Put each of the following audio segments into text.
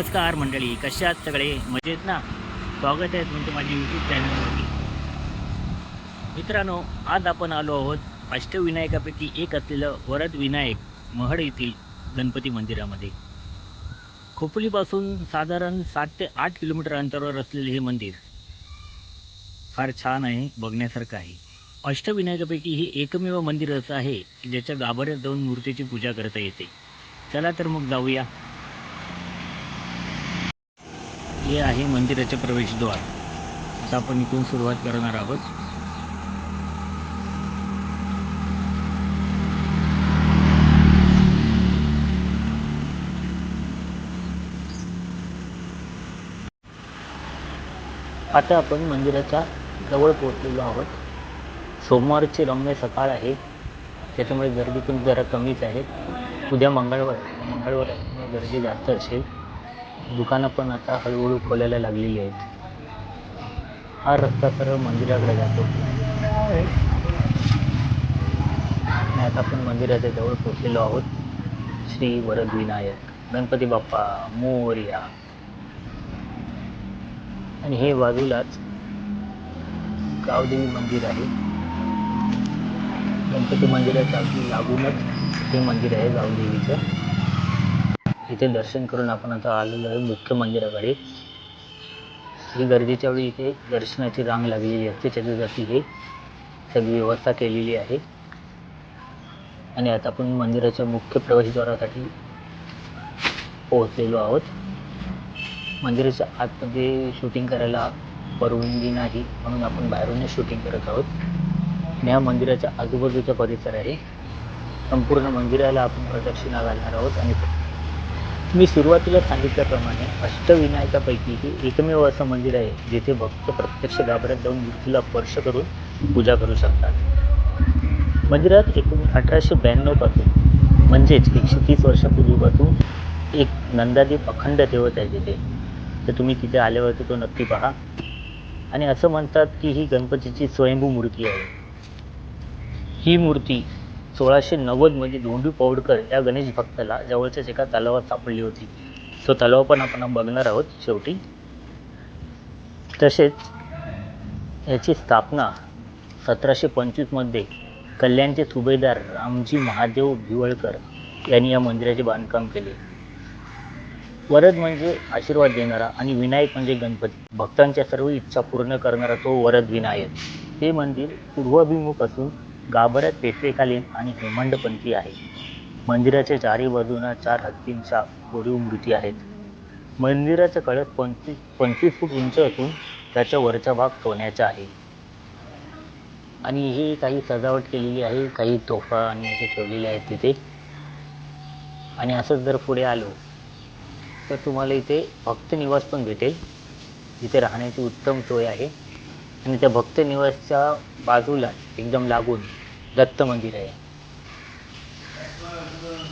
नमस्कार मंडळी, कशा आहात सगळे? मजेत ना? स्वागत आहे तुमचं माझ्या यूट्यूब चॅनलवरती. मित्रांनो, आज आपण आलो आहोत अष्टविनायकापैकी एक असलेलं वरद विनायक महड येथील गणपती मंदिरामध्ये. खोपोलीपासून साधारण 7 ते 8 किलोमीटर अंतरावर असलेले हे मंदिर फार छान आहे, बघण्यासारखं आहे. अष्टविनायकापैकी हे एकमेव मंदिर असं आहे की ज्याच्या गाभाऱ्यात जाऊन मूर्तीची पूजा करता येते. चला तर मग जाऊया. हे आहे मंदिराचे प्रवेशद्वार. आता आपण इथून सुरुवात करणार आहोत. आता आपण मंदिराच्या जवळ पोहोचलेलो आहोत. सोमवारची रम्य सकाळ आहे, त्याच्यामुळे गर्दी पण जरा कमीच आहे. उद्या मंगळवार आहे, गर्दी जास्त असेल. दुकानं पण आता हळूहळू खोलायला लागलेली आहेत. हा रस्ता सरळ मंदिराकडे जातो. आणि आता आपण मंदिराच्या जवळ पोहोचलेलो आहोत. श्री वरद विनायक गणपती बाप्पा मोरया. आणि हे बाजूलाच गावदेवी मंदिर आहे. गणपती मंदिराच्या अगदी लागूनच हे मंदिर आहे गावदेवीचं. इथे दर्शन करून आपण आता आलेलो आहे मुख्य मंदिराकडे. ही गर्दीच्या वेळी इथे दर्शनाची रांग लागलेली असते, त्याच्यासाठी हे सगळी व्यवस्था केलेली आहे. आणि आता आपण मंदिराच्या मुख्य प्रवेशद्वारासाठी पोहोचलेलो आहोत. मंदिराच्या आतमध्ये शूटिंग करायला परवानगी नाही, म्हणून आपण बाहेरूनच शूटिंग करत आहोत. आणि हा मंदिराच्या आजूबाजूचा परिसर आहे. संपूर्ण मंदिराला आपण प्रदक्षिणा घालणार आहोत. आणि मी सुरुवातीला सांगितल्याप्रमाणे अष्टविनायकापैकी हे एकमेव असं मंदिर आहे जिथे भक्त प्रत्यक्ष गाभाऱ्यात जाऊन मूर्तीला स्पर्श करून पूजा करू शकतात. मंदिरात 1892 पासून म्हणजेच 130 वर्षापूर्वीपासून एक नंदादीप अखंड ठेवत आहे तिथे. तर तुम्ही तिथे आल्यावरती तो नक्की पहा. आणि असं म्हणतात की ही गणपतीची स्वयंभू मूर्ती आहे. ही मूर्ती 1690 मध्ये धोंडू पौडकर या गणेश भक्ताला जवळच्याच एका तलावात सापडली होती. तो तलाव पण आपण बघणार आहोत शेवटी. तसेच याची स्थापना 1725 मध्ये कल्याणचे सुभेदार रामजी महादेव भिवळकर यांनी या मंदिराचे बांधकाम केले. वरद म्हणजे आशीर्वाद देणारा आणि विनायक म्हणजे गणपती. भक्तांच्या सर्व इच्छा पूर्ण करणारा तो वरद विनायक. हे मंदिर पूर्वाभिमुख असून गाभाऱ्यात पेशवेकालीन आणि हेमांडपंथी आहे. मंदिराच्या चारी बाजूंना 4 हत्तींच्या कोरीव मूर्ती आहेत. मंदिराचा कळस 25 फूट उंच असून त्याच्या वरचा भाग सोन्याचा आहे. आणि ही काही सजावट केलेली आहे, काही तोफा आणि असे ठेवलेले आहेत तिथे. आणि असंच जर पुढे आलो तर तुम्हाला इथे भक्त निवास पण भेटेल. इथे राहण्याची उत्तम सोय आहे. आणि त्या भक्त निवासच्या बाजूला एकदम लागून दत्त मंदिर आहे.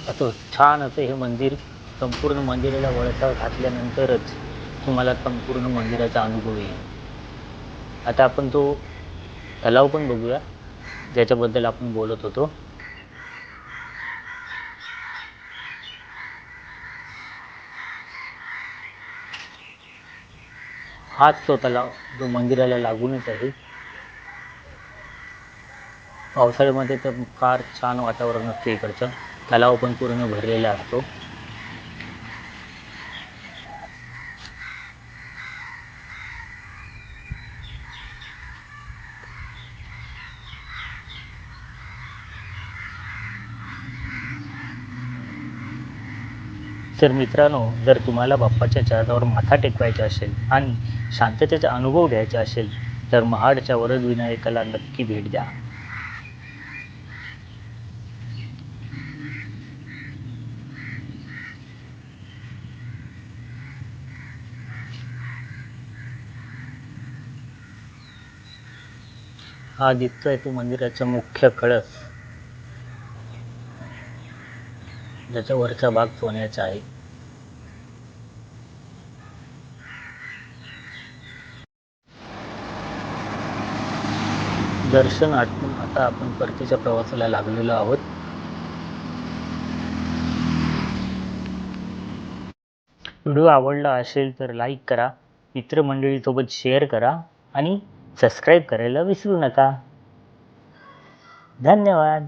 असं छान असं हे मंदिर. संपूर्ण मंदिराला वळसा घातल्यानंतरच तुम्हाला संपूर्ण मंदिराचा अनुभव येईल. आता आपण तो तलाव पण बघूया ज्याच्याबद्दल आपण बोलत होतो. हाच तो तलाव जो मंदिराला लागूनच आहे. पावसाळ्यामध्ये तर फार छान वातावरण असते इकडचं. तलाव पण पूर्ण भरलेला असतो. तर मित्रांनो, जर तुम्हाला बाप्पाच्या चरणावर माथा टेकवायचा असेल आणि शांततेचा अनुभव घ्यायचा असेल तर महाडच्या वरद विनायकाला नक्की भेट द्या. हा दिसतोय तो मंदिराचा मुख्य कळस, ज्याचा वरचा भाग सोन्याचा आहे. दर्शन आटून आता आपण परतीच्या प्रवासाला लागलेलो आहोत. व्हिडिओ आवडला असेल तर लाईक करा, मित्रमंडळीसोबत शेअर करा आणि सबस्क्राईब करायला विसरू नका. धन्यवाद.